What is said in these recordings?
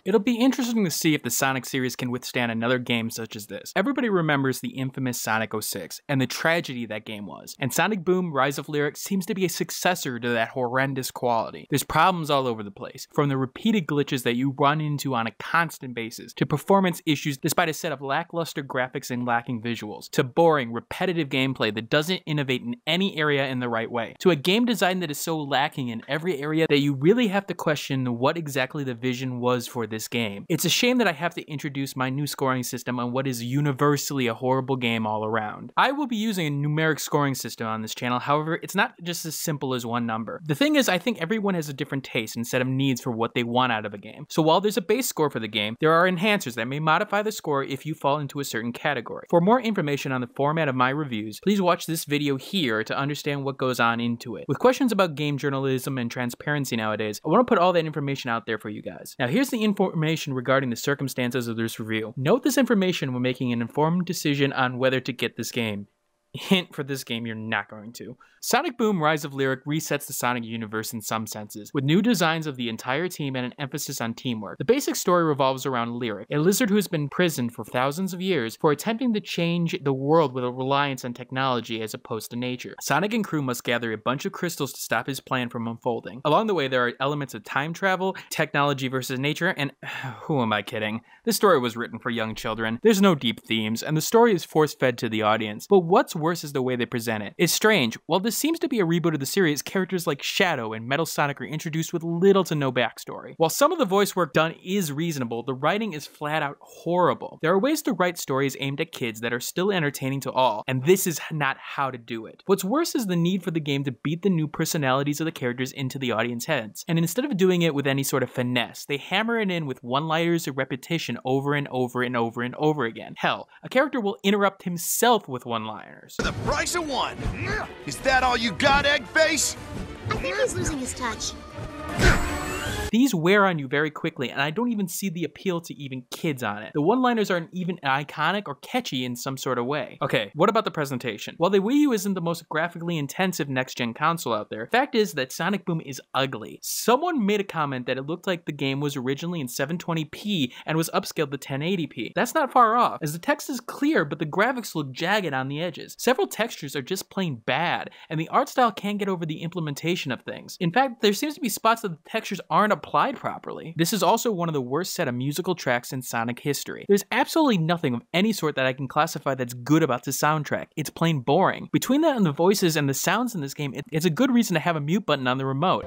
It'll be interesting to see if the Sonic series can withstand another game such as this. Everybody remembers the infamous Sonic 06 and the tragedy that game was, and Sonic Boom: Rise of Lyric seems to be a successor to that horrendous quality. There's problems all over the place, from the repeated glitches that you run into on a constant basis, to performance issues despite a set of lackluster graphics and lacking visuals, to boring, repetitive gameplay that doesn't innovate in any area in the right way, to a game design that is so lacking in every area that you really have to question what exactly the vision was for this game. It's a shame that I have to introduce my new scoring system on what is universally a horrible game all around. I will be using a numeric scoring system on this channel, however, it's not just as simple as one number. The thing is, I think everyone has a different taste and set of needs for what they want out of a game. So while there's a base score for the game, there are enhancers that may modify the score if you fall into a certain category. For more information on the format of my reviews, please watch this video here to understand what goes on into it. With questions about game journalism and transparency nowadays, I want to put all that information out there for you guys. Now here's the information regarding the circumstances of this review. Note this information when making an informed decision on whether to get this game. Hint, for this game, you're not going to. Sonic Boom: Rise of Lyric resets the Sonic universe in some senses, with new designs of the entire team and an emphasis on teamwork. The basic story revolves around Lyric, a lizard who has been imprisoned for thousands of years for attempting to change the world with a reliance on technology as opposed to nature. Sonic and crew must gather a bunch of crystals to stop his plan from unfolding. Along the way, there are elements of time travel, technology versus nature, and who am I kidding? This story was written for young children. There's no deep themes, and the story is force-fed to the audience. But what's worse is the way they present it. It's strange. While this seems to be a reboot of the series, characters like Shadow and Metal Sonic are introduced with little to no backstory. While some of the voice work done is reasonable, the writing is flat out horrible. There are ways to write stories aimed at kids that are still entertaining to all, and this is not how to do it. What's worse is the need for the game to beat the new personalities of the characters into the audience heads. And instead of doing it with any sort of finesse, they hammer it in with one-liners of repetition over and over and over and over again. Hell, a character will interrupt himself with one-liners. The price of one. Is that all you got, Eggface? I think he's losing his touch. These wear on you very quickly, and I don't even see the appeal to even kids on it. The one-liners aren't even iconic or catchy in some sort of way. Okay, what about the presentation? While the Wii U isn't the most graphically intensive next-gen console out there, fact is that Sonic Boom is ugly. Someone made a comment that it looked like the game was originally in 720p and was upscaled to 1080p. That's not far off, as the text is clear, but the graphics look jagged on the edges. Several textures are just plain bad, and the art style can't get over the implementation of things. In fact, there seems to be spots that the textures aren't applied properly. This is also one of the worst set of musical tracks in Sonic history. There's absolutely nothing of any sort that I can classify that's good about the soundtrack. It's plain boring. Between that and the voices and the sounds in this game, it's a good reason to have a mute button on the remote.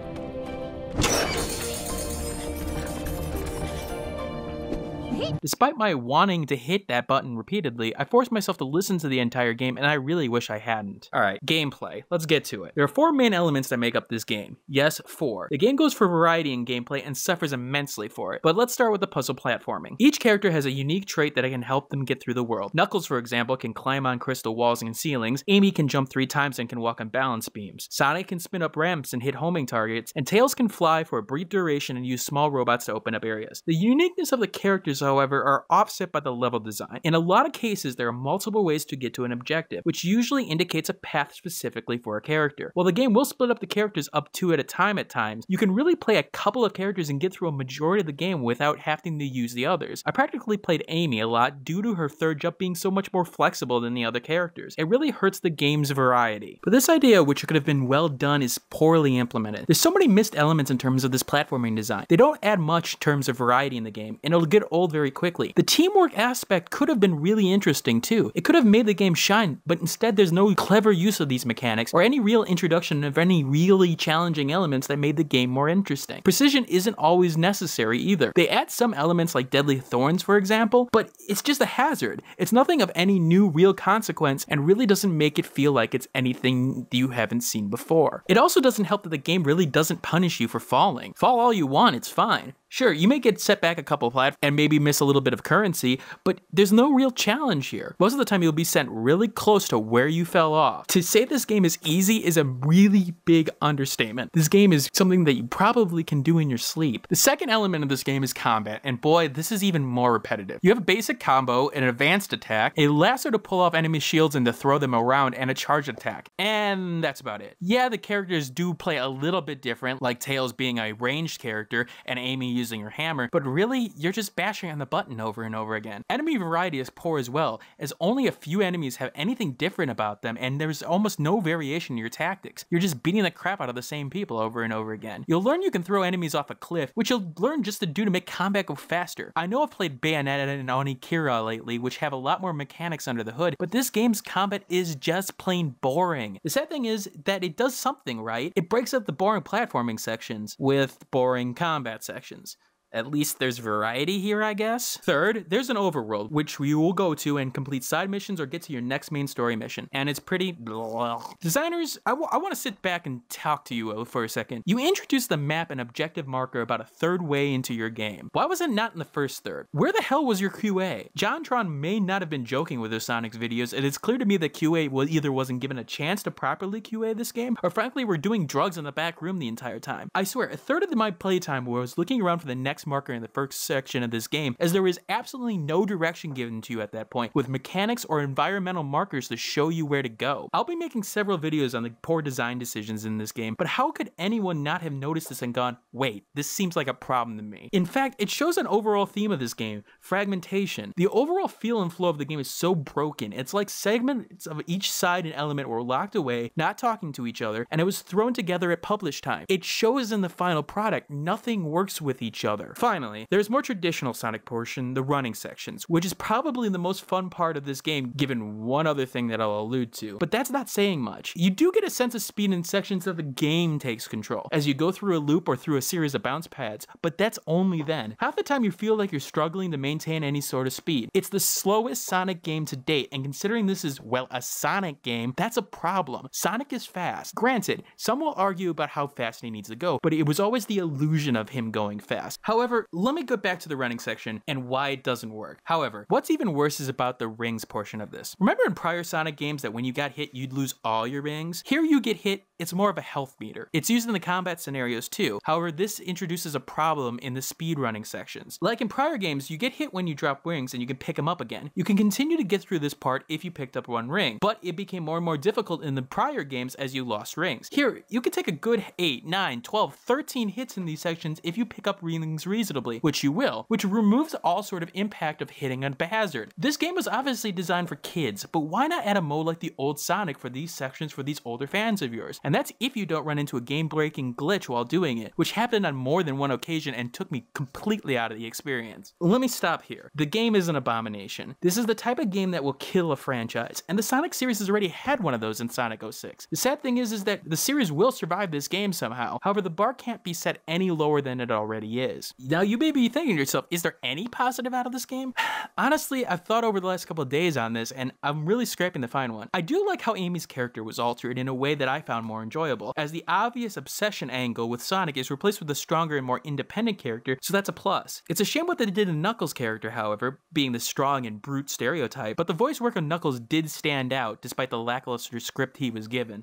Despite my wanting to hit that button repeatedly, I forced myself to listen to the entire game, and I really wish I hadn't. Alright, gameplay. Let's get to it. There are 4 main elements that make up this game. Yes, 4. The game goes for variety in gameplay and suffers immensely for it, but let's start with the puzzle platforming. Each character has a unique trait that can help them get through the world. Knuckles, for example, can climb on crystal walls and ceilings, Amy can jump 3 times and can walk on balance beams, Sonic can spin up ramps and hit homing targets, and Tails can fly for a brief duration and use small robots to open up areas. The uniqueness of the characters, however, are offset by the level design. In a lot of cases, there are multiple ways to get to an objective, which usually indicates a path specifically for a character. While the game will split up the characters up 2 at a time at times, you can really play a couple of characters and get through a majority of the game without having to use the others. I practically played Amy a lot due to her third jump being so much more flexible than the other characters. It really hurts the game's variety. But this idea, which could have been well done, is poorly implemented. There's so many missed elements in terms of this platforming design. They don't add much in terms of variety in the game, and it'll get old very quickly. The teamwork aspect could have been really interesting too. It could have made the game shine, but instead there's no clever use of these mechanics or any real introduction of any really challenging elements that made the game more interesting. Precision isn't always necessary either. They add some elements like deadly thorns, for example, but it's just a hazard. It's nothing of any new real consequence and really doesn't make it feel like it's anything you haven't seen before. It also doesn't help that the game really doesn't punish you for falling. Fall all you want, it's fine. Sure, you may get set back a couple platforms and maybe miss a little bit of currency, but there's no real challenge here. Most of the time you'll be sent really close to where you fell off. To say this game is easy is a really big understatement. This game is something that you probably can do in your sleep. The second element of this game is combat, and boy, this is even more repetitive. You have a basic combo, an advanced attack, a lasso to pull off enemy shields and to throw them around, and a charge attack. And that's about it. Yeah, the characters do play a little bit different, like Tails being a ranged character and Amy using using your hammer, but really, you're just bashing on the button over and over again. Enemy variety is poor as well, as only a few enemies have anything different about them, and there's almost no variation in your tactics. You're just beating the crap out of the same people over and over again. You'll learn you can throw enemies off a cliff, which you'll learn just to do to make combat go faster. I know I've played Bayonetta and Onikira lately, which have a lot more mechanics under the hood, but this game's combat is just plain boring. The sad thing is that it does something right. It breaks up the boring platforming sections with boring combat sections. At least there's variety here, I guess. Third, there's an overworld, which you will go to and complete side missions or get to your next main story mission, and it's pretty blah. Designers, I want to sit back and talk to you for a second. You introduced the map and objective marker about a third way into your game. Why was it not in the first third? Where the hell was your QA? JonTron may not have been joking with his Sonic's videos, and it's clear to me that QA either wasn't given a chance to properly QA this game, or frankly were doing drugs in the back room the entire time. I swear, a third of my playtime was looking around for the next marker in the first section of this game, as there is absolutely no direction given to you at that point, with mechanics or environmental markers to show you where to go. I'll be making several videos on the poor design decisions in this game, but how could anyone not have noticed this and gone, wait, this seems like a problem to me? In fact, it shows an overall theme of this game, fragmentation. The overall feel and flow of the game is so broken. It's like segments of each side and element were locked away, not talking to each other, and it was thrown together at publish time. It shows in the final product, nothing works with each other. Finally, there's more traditional Sonic portion, the running sections, which is probably the most fun part of this game, given one other thing that I'll allude to. But that's not saying much. You do get a sense of speed in sections that the game takes control, as you go through a loop or through a series of bounce pads, but that's only then. Half the time you feel like you're struggling to maintain any sort of speed. It's the slowest Sonic game to date, and considering this is, well, a Sonic game, that's a problem. Sonic is fast. Granted, some will argue about how fast he needs to go, but it was always the illusion of him going fast. However, let me go back to the running section and why it doesn't work. However, what's even worse is about the rings portion of this. Remember in prior Sonic games that when you got hit, you'd lose all your rings? Here you get hit, it's more of a health meter. It's used in the combat scenarios too. However, this introduces a problem in the speed running sections. Like in prior games, you get hit when you drop rings and you can pick them up again. You can continue to get through this part if you picked up one ring, but it became more and more difficult in the prior games as you lost rings. Here, you can take a good 8, 9, 12, 13 hits in these sections if you pick up rings reasonably, which you will, which removes all sort of impact of hitting a hazard. This game was obviously designed for kids, but why not add a mode like the old Sonic for these sections for these older fans of yours? And that's if you don't run into a game-breaking glitch while doing it, which happened on more than one occasion and took me completely out of the experience. Let me stop here. The game is an abomination. This is the type of game that will kill a franchise, and the Sonic series has already had one of those in Sonic 06. The sad thing is that the series will survive this game somehow. However, the bar can't be set any lower than it already is. Now, you may be thinking to yourself, is there any positive out of this game? Honestly, I've thought over the last couple of days on this, and I'm really scraping to find one. I do like how Amy's character was altered in a way that I found more enjoyable, as the obvious obsession angle with Sonic is replaced with a stronger and more independent character, so that's a plus. It's a shame what they did in Knuckles' character, however, being the strong and brute stereotype, but the voice work of Knuckles did stand out despite the lackluster script he was given.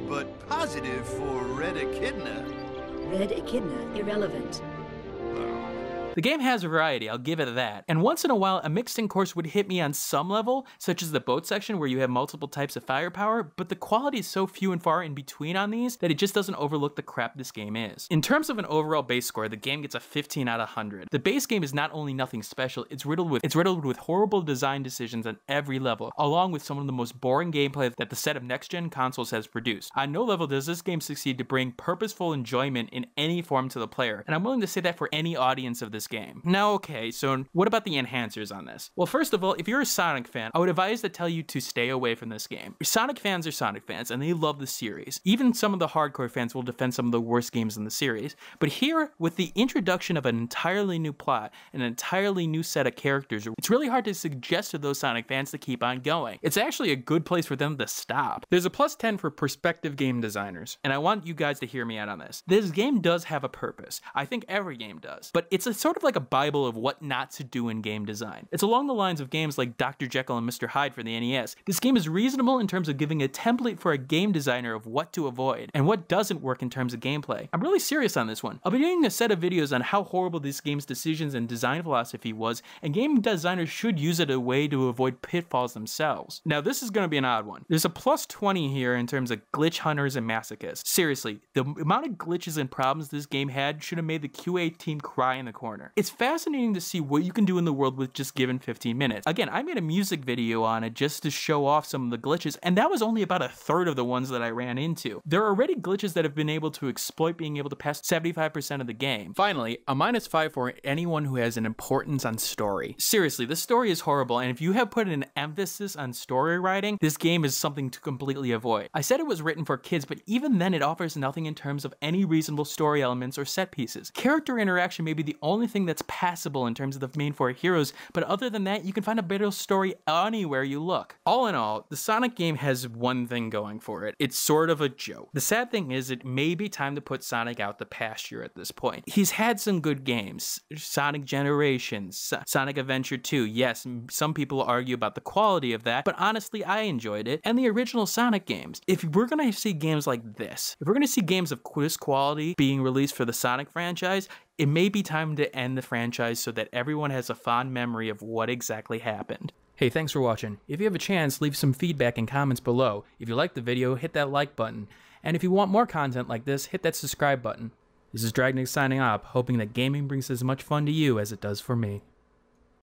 But positive for Red Echidna. Red Echidna, irrelevant. The game has variety, I'll give it that, and once in a while a mixed-in course would hit me on some level, such as the boat section where you have multiple types of firepower, but the quality is so few and far in between on these that it just doesn't overlook the crap this game is. In terms of an overall base score, the game gets a 15 out of 100. The base game is not only nothing special, it's riddled with horrible design decisions on every level, along with some of the most boring gameplay that the set of next-gen consoles has produced. On no level does this game succeed to bring purposeful enjoyment in any form to the player, and I'm willing to say that for any audience of this game. Now, okay, so what about the enhancers on this? Well, first of all, if you're a Sonic fan, I would advise to tell you to stay away from this game. Sonic fans are Sonic fans, and they love the series. Even some of the hardcore fans will defend some of the worst games in the series. But here, with the introduction of an entirely new plot, an entirely new set of characters, it's really hard to suggest to those Sonic fans to keep on going. It's actually a good place for them to stop. There's a plus 10 for prospective game designers, and I want you guys to hear me out on this. This game does have a purpose. I think every game does. But it's a sort sort of like a bible of what not to do in game design. It's along the lines of games like Dr. Jekyll and Mr. Hyde for the NES. This game is reasonable in terms of giving a template for a game designer of what to avoid and what doesn't work in terms of gameplay. I'm really serious on this one. I'll be doing a set of videos on how horrible this game's decisions and design philosophy was, and game designers should use it as a way to avoid pitfalls themselves. Now this is going to be an odd one. There's a plus 20 here in terms of glitch hunters and masochists. Seriously, the amount of glitches and problems this game had should have made the QA team cry in the corner. It's fascinating to see what you can do in the world with just given 15 minutes. Again, I made a music video on it just to show off some of the glitches, and that was only about a third of the ones that I ran into. There are already glitches that have been able to exploit being able to pass 75% of the game. Finally, a -5 for anyone who has an importance on story. Seriously, this story is horrible, and if you have put an emphasis on story writing, this game is something to completely avoid. I said it was written for kids, but even then it offers nothing in terms of any reasonable story elements or set pieces. Character interaction may be the only thing that's passable in terms of the main 4 heroes, but other than that, you can find a better story anywhere you look. All in all, the Sonic game has one thing going for it. It's sort of a joke. The sad thing is it may be time to put Sonic out the pasture at this point. He's had some good games. Sonic Generations, Sonic Adventure 2. Yes, some people argue about the quality of that, but honestly, I enjoyed it. And the original Sonic games. If we're gonna see games like this, if we're gonna see games of this quality being released for the Sonic franchise, it may be time to end the franchise so that everyone has a fond memory of what exactly happened. Hey, thanks for watching. If you have a chance, leave some feedback and comments below. If you liked the video, hit that like button. And if you want more content like this, hit that subscribe button. This is Dragnick signing off, hoping that gaming brings as much fun to you as it does for me.